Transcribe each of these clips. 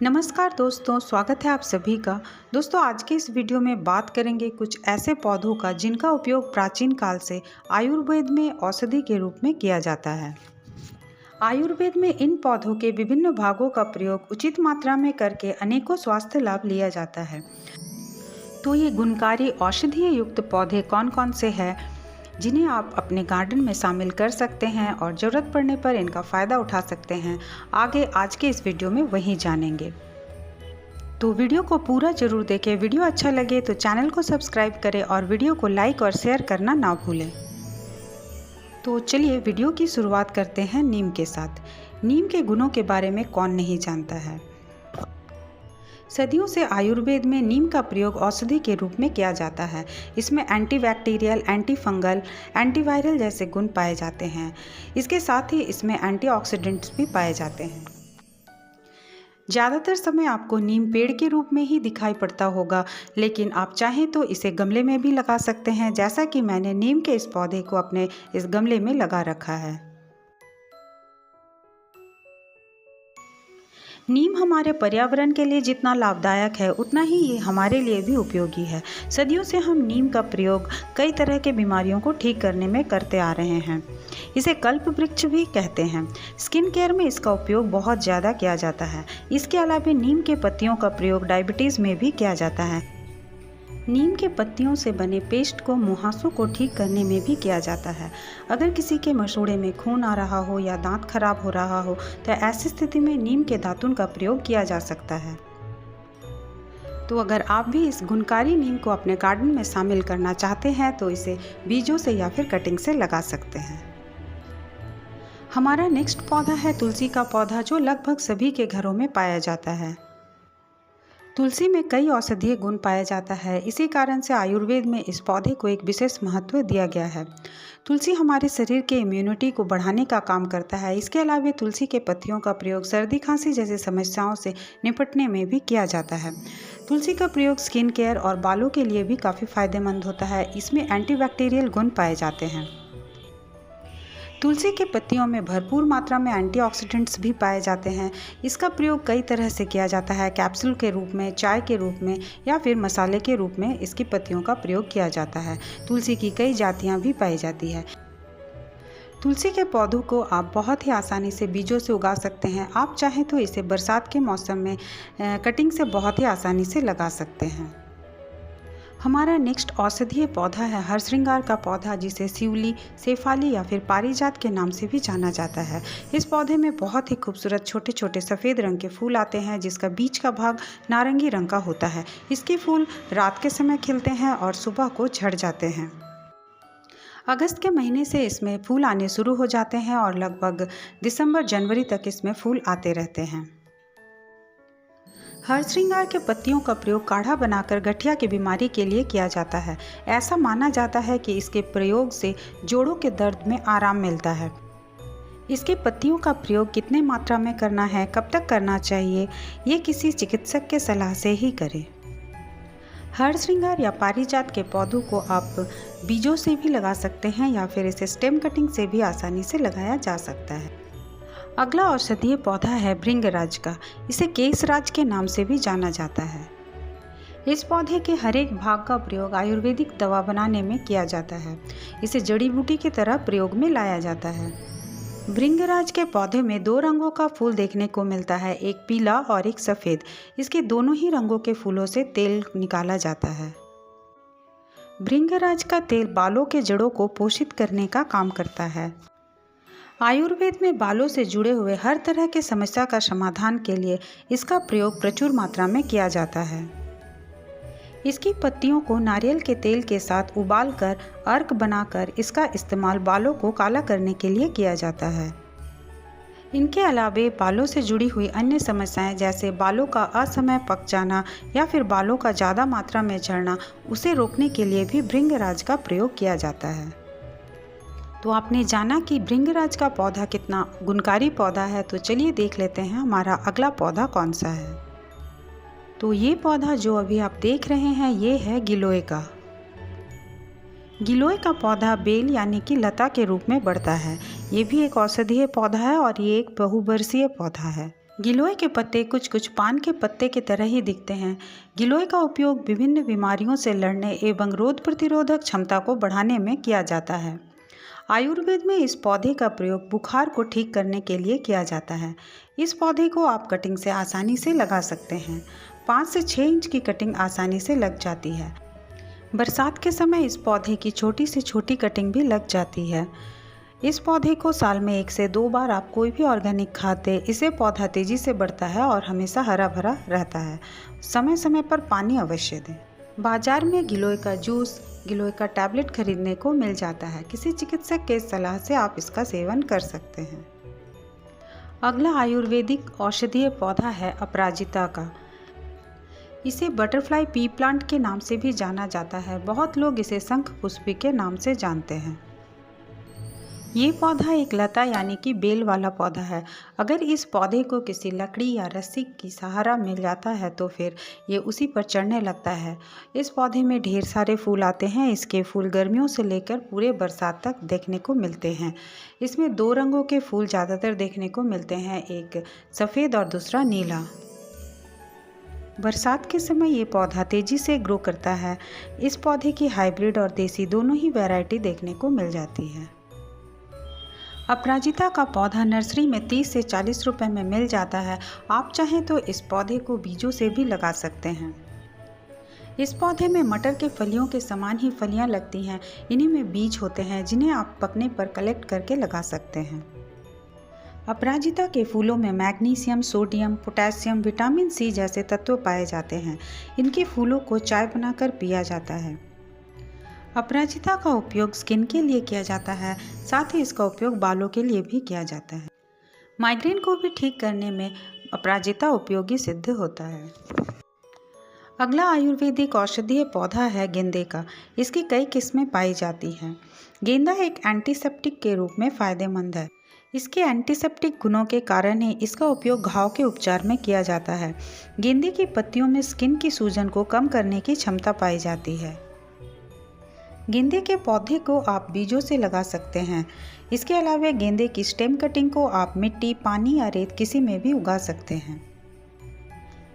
नमस्कार दोस्तों, स्वागत है आप सभी का। दोस्तों, आज के इस वीडियो में बात करेंगे कुछ ऐसे पौधों का जिनका उपयोग प्राचीन काल से आयुर्वेद में औषधि के रूप में किया जाता है। आयुर्वेद में इन पौधों के विभिन्न भागों का प्रयोग उचित मात्रा में करके अनेकों स्वास्थ्य लाभ लिया जाता है। तो ये गुणकारी औषधीय युक्त पौधे कौन कौन से हैं जिन्हें आप अपने गार्डन में शामिल कर सकते हैं और ज़रूरत पड़ने पर इनका फ़ायदा उठा सकते हैं, आगे आज के इस वीडियो में वही जानेंगे। तो वीडियो को पूरा ज़रूर देखें। वीडियो अच्छा लगे तो चैनल को सब्सक्राइब करें और वीडियो को लाइक और शेयर करना ना भूलें। तो चलिए वीडियो की शुरुआत करते हैं नीम के साथ। नीम के गुणों के बारे में कौन नहीं जानता है। सदियों से आयुर्वेद में नीम का प्रयोग औषधि के रूप में किया जाता है। इसमें एंटीबैक्टीरियल, एंटी फंगल, एंटीवायरल जैसे गुण पाए जाते हैं। इसके साथ ही इसमें एंटीऑक्सीडेंट्स भी पाए जाते हैं। ज़्यादातर समय आपको नीम पेड़ के रूप में ही दिखाई पड़ता होगा, लेकिन आप चाहें तो इसे गमले में भी लगा सकते हैं, जैसा कि मैंने नीम के इस पौधे को अपने इस गमले में लगा रखा है। नीम हमारे पर्यावरण के लिए जितना लाभदायक है उतना ही ये हमारे लिए भी उपयोगी है। सदियों से हम नीम का प्रयोग कई तरह के बीमारियों को ठीक करने में करते आ रहे हैं। इसे कल्प वृक्ष भी कहते हैं। स्किन केयर में इसका उपयोग बहुत ज़्यादा किया जाता है। इसके अलावा नीम के पत्तियों का प्रयोग डायबिटीज़ में भी किया जाता है। नीम के पत्तियों से बने पेस्ट को मुहासों को ठीक करने में भी किया जाता है। अगर किसी के मसूड़े में खून आ रहा हो या दांत खराब हो रहा हो तो ऐसी स्थिति में नीम के दातुन का प्रयोग किया जा सकता है। तो अगर आप भी इस गुणकारी नीम को अपने गार्डन में शामिल करना चाहते हैं तो इसे बीजों से या फिर कटिंग से लगा सकते हैं। हमारा नेक्स्ट पौधा है तुलसी का पौधा, जो लगभग सभी के घरों में पाया जाता है। तुलसी में कई औषधीय गुण पाया जाता है। इसी कारण से आयुर्वेद में इस पौधे को एक विशेष महत्व दिया गया है। तुलसी हमारे शरीर के इम्यूनिटी को बढ़ाने का काम करता है। इसके अलावा तुलसी के पत्तियों का प्रयोग सर्दी खांसी जैसी समस्याओं से निपटने में भी किया जाता है। तुलसी का प्रयोग स्किन केयर और बालों के लिए भी काफ़ी फायदेमंद होता है। इसमें एंटीबैक्टीरियल गुण पाए जाते हैं। तुलसी के पत्तियों में भरपूर मात्रा में एंटीऑक्सीडेंट्स भी पाए जाते हैं। इसका प्रयोग कई तरह से किया जाता है। कैप्सूल के रूप में, चाय के रूप में या फिर मसाले के रूप में इसकी पत्तियों का प्रयोग किया जाता है। तुलसी की कई जातियां भी पाई जाती है। तुलसी के पौधों को आप बहुत ही आसानी से बीजों से उगा सकते हैं। आप चाहें तो इसे बरसात के मौसम में कटिंग से बहुत ही आसानी से लगा सकते हैं। हमारा नेक्स्ट औषधीय पौधा है हरश्रृंगार का पौधा, जिसे शिवली, शेफाली या फिर पारिजात के नाम से भी जाना जाता है। इस पौधे में बहुत ही खूबसूरत छोटे छोटे सफ़ेद रंग के फूल आते हैं, जिसका बीच का भाग नारंगी रंग का होता है। इसके फूल रात के समय खिलते हैं और सुबह को झड़ जाते हैं। अगस्त के महीने से इसमें फूल आने शुरू हो जाते हैं और लगभग दिसंबर जनवरी तक इसमें फूल आते रहते हैं। हरश्रृंगार के पत्तियों का प्रयोग काढ़ा बनाकर गठिया की बीमारी के लिए किया जाता है। ऐसा माना जाता है कि इसके प्रयोग से जोड़ों के दर्द में आराम मिलता है। इसके पत्तियों का प्रयोग कितने मात्रा में करना है, कब तक करना चाहिए, ये किसी चिकित्सक के सलाह से ही करें। हरश्रृंगार या पारिजात के पौधों को आप बीजों से भी लगा सकते हैं या फिर इसे स्टेम कटिंग से भी आसानी से लगाया जा सकता है। अगला औषधीय पौधा है भृंगराज का। इसे केसराज के नाम से भी जाना जाता है। इस पौधे के हर एक भाग का प्रयोग आयुर्वेदिक दवा बनाने में किया जाता है। इसे जड़ी बूटी की तरह प्रयोग में लाया जाता है। भृंगराज के पौधे में दो रंगों का फूल देखने को मिलता है, एक पीला और एक सफ़ेद। इसके दोनों ही रंगों के फूलों से तेल निकाला जाता है। भृंगराज का तेल बालों के जड़ों को पोषित करने का काम करता है। आयुर्वेद में बालों से जुड़े हुए हर तरह के समस्या का समाधान के लिए इसका प्रयोग प्रचुर मात्रा में किया जाता है। इसकी पत्तियों को नारियल के तेल के साथ उबालकर अर्क बनाकर इसका इस्तेमाल बालों को काला करने के लिए किया जाता है। इनके अलावा बालों से जुड़ी हुई अन्य समस्याएं जैसे बालों का असमय पक जाना या फिर बालों का ज़्यादा मात्रा में झड़ना, उसे रोकने के लिए भी भृंगराज का प्रयोग किया जाता है। तो आपने जाना कि भृंगराज का पौधा कितना गुणकारी पौधा है। तो चलिए देख लेते हैं हमारा अगला पौधा कौन सा है। तो ये पौधा जो अभी आप देख रहे हैं ये है गिलोय का। गिलोय का पौधा बेल यानी कि लता के रूप में बढ़ता है। ये भी एक औषधीय पौधा है और ये एक बहुवर्षीय पौधा है। गिलोय के पत्ते कुछ कुछ पान के पत्ते की तरह ही दिखते हैं। गिलोय का उपयोग विभिन्न बीमारियों से लड़ने एवं रोग प्रतिरोधक क्षमता को बढ़ाने में किया जाता है। आयुर्वेद में इस पौधे का प्रयोग बुखार को ठीक करने के लिए किया जाता है। इस पौधे को आप कटिंग से आसानी से लगा सकते हैं। 5 से 6 इंच की कटिंग आसानी से लग जाती है। बरसात के समय इस पौधे की छोटी से छोटी कटिंग भी लग जाती है। इस पौधे को साल में 1 से 2 बार आप कोई भी ऑर्गेनिक खाद दें, इससे पौधा तेज़ी से बढ़ता है और हमेशा हरा भरा रहता है। समय समय पर पानी अवश्य दें। बाजार में गिलोय का जूस, गिलोय का टैबलेट खरीदने को मिल जाता है। किसी चिकित्सक के सलाह से आप इसका सेवन कर सकते हैं। अगला आयुर्वेदिक औषधीय पौधा है अपराजिता का। इसे बटरफ्लाई पी प्लांट के नाम से भी जाना जाता है। बहुत लोग इसे शंख पुष्पी के नाम से जानते हैं। ये पौधा एक लता यानी कि बेल वाला पौधा है। अगर इस पौधे को किसी लकड़ी या रस्सी की सहारा मिल जाता है तो फिर ये उसी पर चढ़ने लगता है। इस पौधे में ढेर सारे फूल आते हैं। इसके फूल गर्मियों से लेकर पूरे बरसात तक देखने को मिलते हैं। इसमें 2 रंगों के फूल ज़्यादातर देखने को मिलते हैं, एक सफ़ेद और दूसरा नीला। बरसात के समय ये पौधा तेज़ी से ग्रो करता है। इस पौधे की हाइब्रिड और देसी दोनों ही वैरायटी देखने को मिल जाती है। अपराजिता का पौधा नर्सरी में 30 से 40 रुपए में मिल जाता है। आप चाहें तो इस पौधे को बीजों से भी लगा सकते हैं। इस पौधे में मटर के फलियों के समान ही फलियां लगती हैं। इन्हीं में बीज होते हैं जिन्हें आप पकने पर कलेक्ट करके लगा सकते हैं। अपराजिता के फूलों में magnesium, sodium, potassium, vitamin C जैसे तत्व पाए जाते हैं। इनके फूलों को चाय बनाकर पिया जाता है। अपराजिता का उपयोग स्किन के लिए किया जाता है, साथ ही इसका उपयोग बालों के लिए भी किया जाता है। माइग्रेन को भी ठीक करने में अपराजिता उपयोगी सिद्ध होता है। अगला आयुर्वेदिक औषधीय पौधा है गेंदे का। इसकी कई किस्में पाई जाती हैं। गेंदा एक एंटीसेप्टिक के रूप में फ़ायदेमंद है। इसके एंटीसेप्टिक गुणों के कारण ही इसका उपयोग घाव के उपचार में किया जाता है। गेंदे की पत्तियों में स्किन की सूजन को कम करने की क्षमता पाई जाती है। गेंदे के पौधे को आप बीजों से लगा सकते हैं। इसके अलावा गेंदे की स्टेम कटिंग को आप मिट्टी, पानी या रेत किसी में भी उगा सकते हैं।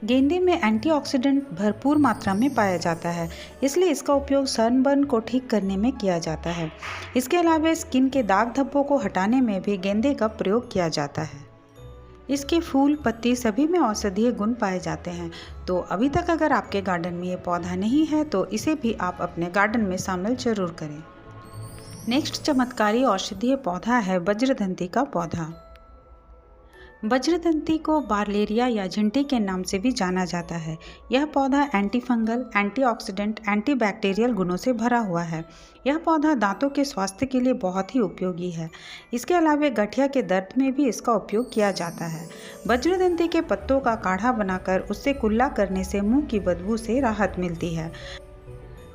गेंदे में एंटीऑक्सीडेंट भरपूर मात्रा में पाया जाता है, इसलिए इसका उपयोग सनबर्न को ठीक करने में किया जाता है। इसके अलावा स्किन के दाग धब्बों को हटाने में भी गेंदे का प्रयोग किया जाता है। इसके फूल, पत्ती सभी में औषधीय गुण पाए जाते हैं। तो अभी तक अगर आपके गार्डन में ये पौधा नहीं है तो इसे भी आप अपने गार्डन में शामिल जरूर करें। नेक्स्ट चमत्कारी औषधीय पौधा है वज्रदंती का पौधा। वज्रदंती को बार्लेरिया या झिंटी के नाम से भी जाना जाता है। यह पौधा एंटीफंगल, एंटीऑक्सीडेंट, एंटीबैक्टीरियल गुणों से भरा हुआ है। यह पौधा दांतों के स्वास्थ्य के लिए बहुत ही उपयोगी है। इसके अलावा गठिया के दर्द में भी इसका उपयोग किया जाता है। वज्रदंती के पत्तों का काढ़ा बनाकर उससे कुल्ला करने से मुंह की बदबू से राहत मिलती है।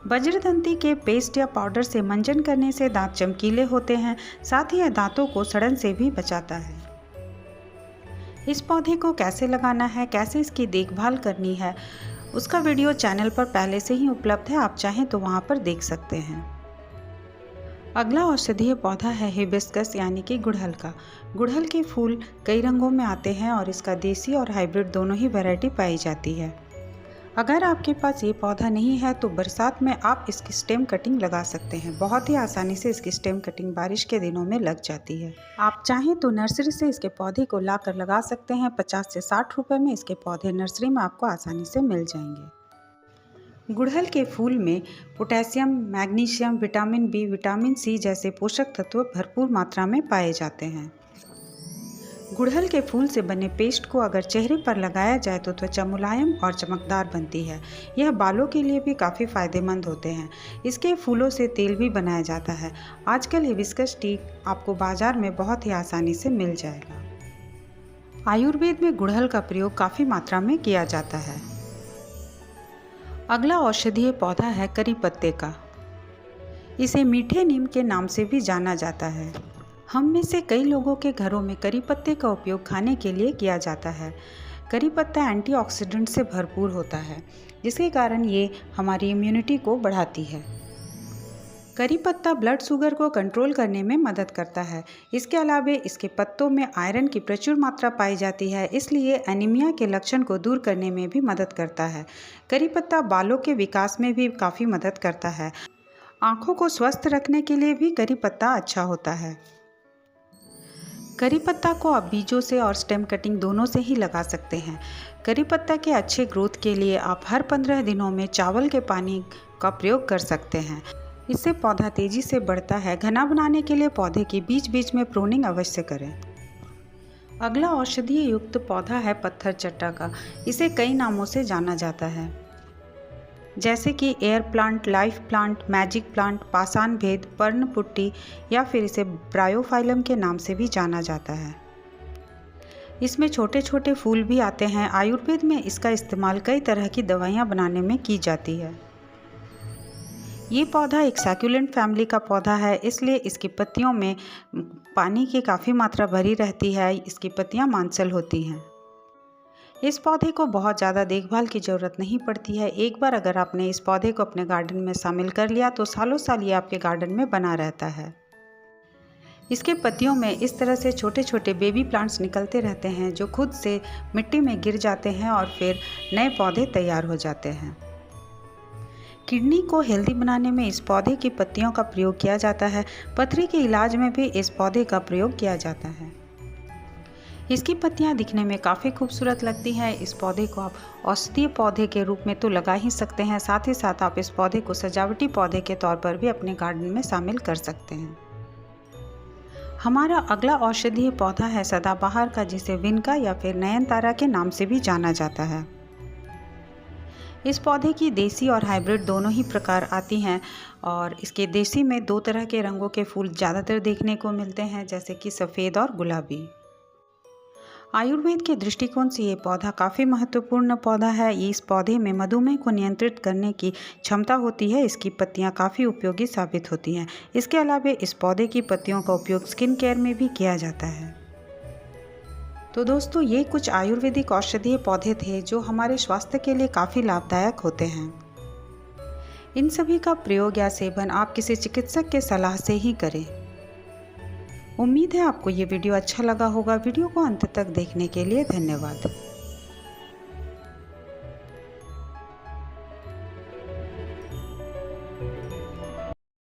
वज्रदंती के पेस्ट या पाउडर से मंजन करने से दांत चमकीले होते हैं, साथ ही यह दांतों को सड़न से भी बचाता है। इस पौधे को कैसे लगाना है, कैसे इसकी देखभाल करनी है, उसका वीडियो चैनल पर पहले से ही उपलब्ध है। आप चाहें तो वहां पर देख सकते हैं। अगला औषधीय पौधा है हिबिस्कस यानी कि गुड़हल का। गुड़हल के फूल कई रंगों में आते हैं और इसका देसी और हाइब्रिड दोनों ही वैरायटी पाई जाती है। अगर आपके पास ये पौधा नहीं है तो बरसात में आप इसकी स्टेम कटिंग लगा सकते हैं। बहुत ही आसानी से इसकी स्टेम कटिंग बारिश के दिनों में लग जाती है। आप चाहें तो नर्सरी से इसके पौधे को लाकर लगा सकते हैं। 50 से 60 रुपए में इसके पौधे नर्सरी में आपको आसानी से मिल जाएंगे। गुड़हल के फूल में potassium, magnesium, vitamin B, vitamin C जैसे पोषक तत्व भरपूर मात्रा में पाए जाते हैं। गुड़हल के फूल से बने पेस्ट को अगर चेहरे पर लगाया जाए तो त्वचा मुलायम और चमकदार बनती है। यह बालों के लिए भी काफ़ी फायदेमंद होते हैं। इसके फूलों से तेल भी बनाया जाता है। आजकल हिबिस्कस टी आपको बाजार में बहुत ही आसानी से मिल जाएगा। आयुर्वेद में गुड़हल का प्रयोग काफ़ी मात्रा में किया जाता है। अगला औषधीय पौधा है करी पत्ते का। इसे मीठे नीम के नाम से भी जाना जाता है। हम में से कई लोगों के घरों में करी पत्ते का उपयोग खाने के लिए किया जाता है। करी पत्ता एंटीऑक्सीडेंट से भरपूर होता है, जिसके कारण ये हमारी इम्यूनिटी को बढ़ाती है। करी पत्ता ब्लड शुगर को कंट्रोल करने में मदद करता है। इसके अलावा इसके पत्तों में आयरन की प्रचुर मात्रा पाई जाती है, इसलिए एनीमिया के लक्षण को दूर करने में भी मदद करता है। करी पत्ता बालों के विकास में भी काफ़ी मदद करता है। आँखों को स्वस्थ रखने के लिए भी करी पत्ता अच्छा होता है। करी पत्ता को आप बीजों से और स्टेम कटिंग दोनों से ही लगा सकते हैं। करी पत्ता के अच्छे ग्रोथ के लिए आप हर 15 दिनों में चावल के पानी का प्रयोग कर सकते हैं। इससे पौधा तेजी से बढ़ता है। घना बनाने के लिए पौधे के बीच बीच में प्रूनिंग अवश्य करें। अगला औषधीय युक्त पौधा है पत्थर चट्टा का। इसे कई नामों से जाना जाता है, जैसे कि air plant, life plant, magic plant, पाषाण भेद, पर्णपुट्टी या फिर इसे ब्रायोफाइलम के नाम से भी जाना जाता है। इसमें छोटे छोटे फूल भी आते हैं। आयुर्वेद में इसका इस्तेमाल कई तरह की दवाइयाँ बनाने में की जाती है। ये पौधा एक सैकुलेंट फैमिली का पौधा है, इसलिए इसकी पत्तियों में पानी की काफ़ी मात्रा भरी रहती है। इसकी पत्तियाँ मांसल होती हैं। इस पौधे को बहुत ज़्यादा देखभाल की ज़रूरत नहीं पड़ती है। एक बार अगर आपने इस पौधे को अपने गार्डन में शामिल कर लिया तो सालों साल ये आपके गार्डन में बना रहता है। इसके पत्तियों में इस तरह से छोटे छोटे बेबी प्लांट्स निकलते रहते हैं, जो खुद से मिट्टी में गिर जाते हैं और फिर नए पौधे तैयार हो जाते हैं। किडनी को हेल्दी बनाने में इस पौधे की पत्तियों का प्रयोग किया जाता है। पथरी के इलाज में भी इस पौधे का प्रयोग किया जाता है। इसकी पत्तियां दिखने में काफ़ी खूबसूरत लगती हैं। इस पौधे को आप औषधीय पौधे के रूप में तो लगा ही सकते हैं, साथ ही साथ आप इस पौधे को सजावटी पौधे के तौर पर भी अपने गार्डन में शामिल कर सकते हैं। हमारा अगला औषधीय पौधा है सदाबहार का, जिसे विनका या फिर नयनतारा के नाम से भी जाना जाता है। इस पौधे की देसी और हाइब्रिड दोनों ही प्रकार आती हैं और इसके देसी में 2 तरह के रंगों के फूल ज़्यादातर देखने को मिलते हैं, जैसे कि सफ़ेद और गुलाबी। आयुर्वेद के दृष्टिकोण से ये पौधा काफ़ी महत्वपूर्ण पौधा है। इस पौधे में मधुमेह को नियंत्रित करने की क्षमता होती है। इसकी पत्तियां काफ़ी उपयोगी साबित होती हैं। इसके अलावा इस पौधे की पत्तियों का उपयोग स्किन केयर में भी किया जाता है। तो दोस्तों, ये कुछ आयुर्वेदिक औषधीय पौधे थे जो हमारे स्वास्थ्य के लिए काफ़ी लाभदायक होते हैं। इन सभी का प्रयोग या सेवन आप किसी चिकित्सक के सलाह से ही करें। उम्मीद है आपको ये वीडियो अच्छा लगा होगा। वीडियो को अंत तक देखने के लिए धन्यवाद।